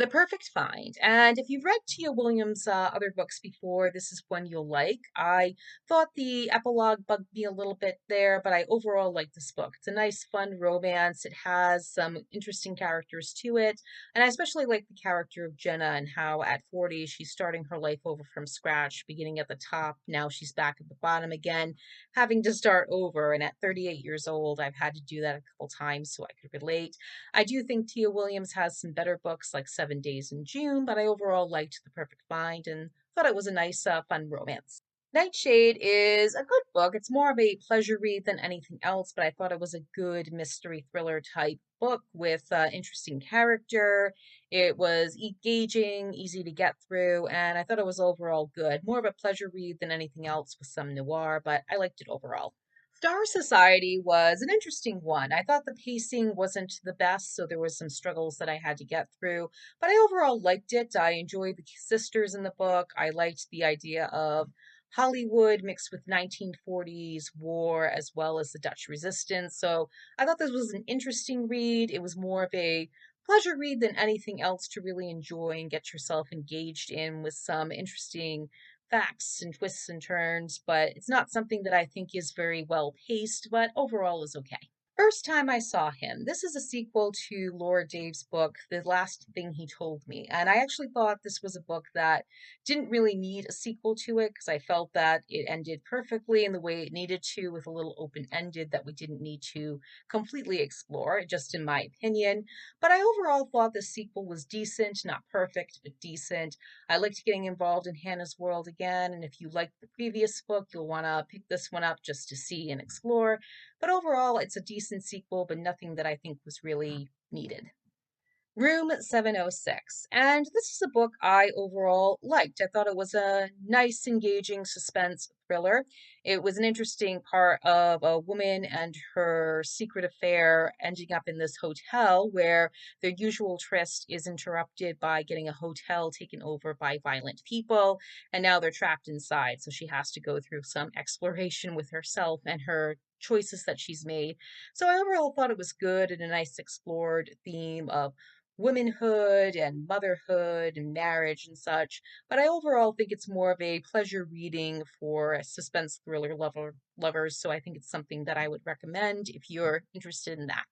The Perfect Find. And if you've read Tia Williams' other books before, this is one you'll like. I thought the epilogue bugged me a little bit there, but I overall like this book. It's a nice, fun romance. It has some interesting characters to it. And I especially like the character of Jenna and how at 40 she's starting her life over from scratch, beginning at the top. Now she's back at the bottom again, having to start over. And at 38 years old, I've had to do that a couple times so I could relate. I do think Tia Williams has some better books like 7 Days in June, but I overall liked The Perfect Find and thought it was a nice, fun romance. Nightshade is a good book. It's more of a pleasure read than anything else, but I thought it was a good mystery thriller type book with interesting character. It was engaging, easy to get through, and I thought it was overall good. More of a pleasure read than anything else with some noir, but I liked it overall. Star Society was an interesting one. I thought the pacing wasn't the best, so there was some struggles that I had to get through, but I overall liked it. I enjoyed the sisters in the book. I liked the idea of Hollywood mixed with 1940s war as well as the Dutch resistance. So I thought this was an interesting read. It was more of a pleasure read than anything else to really enjoy and get yourself engaged in with some interesting facts and twists and turns, but it's not something that I think is very well paced, but overall is okay. First time I saw him. This is a sequel to Laura Dave's book, The Last Thing He Told Me. And I actually thought this was a book that didn't really need a sequel to it because I felt that it ended perfectly in the way it needed to, with a little open ended that we didn't need to completely explore, just in my opinion. But I overall thought the sequel was decent, not perfect, but decent. I liked getting involved in Hannah's world again. And if you liked the previous book, you'll want to pick this one up just to see and explore. But overall, it's a decent sequel, but nothing that I think was really needed. Room 706. And this is a book I overall liked. I thought it was a nice, engaging suspense thriller. It was an interesting part of a woman and her secret affair ending up in this hotel where their usual tryst is interrupted by getting a hotel taken over by violent people. And now they're trapped inside. So she has to go through some exploration with herself and her choices that she's made. So I overall thought it was good and a nice explored theme of womanhood and motherhood and marriage and such. But I overall think it's more of a pleasure reading for suspense thriller lovers. So I think it's something that I would recommend if you're interested in that.